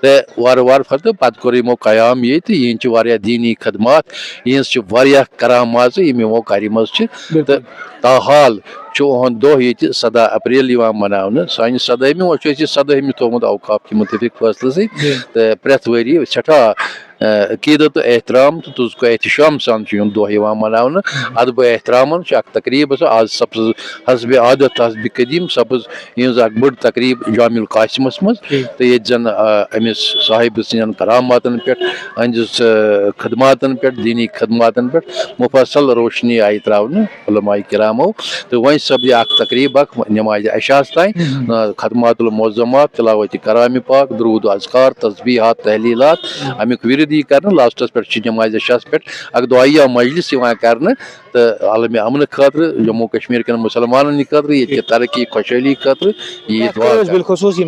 तो वार वार फत पत कोर यमो कयाम ये यह दीनी खदमात यह करामात यमो कर तो ताहाल दह ये 7 अप्रैल मना सान 7 थोमुत औकाफ के मुतफिक फैसले सत प्रेथ वरी सठा अकीदत तो एहतराम तो तुझको एहतशाम सान दह मना अदब एहतराम तकरीब आज सपज हसब आदत हसब कदीम सपज यह बड़ तकरीब जामिल कासिमस मज तो ये जन अमिस साहिब सन करामातन पे अहंदिस खदमातन पे दीनी खदमातन पे मुफसल रोशनी आई त्रावन उलमाए किरामो तो वह सब यह तकरीब नमाज अशास तान खदमातुल मोज़्ज़मात तिलावत कराम पाक दरूद अज़कार तस्बीहात तहलीलात अमुक विरद कर लास्टस पे नमाज अशास पे अक दुआया मजलिस कर तो आलम अमन खतर जम्मू कश्मीर के मुसलमान खतर ये तरक्की खुशहाली खतर ये दुआ बिलखुसूस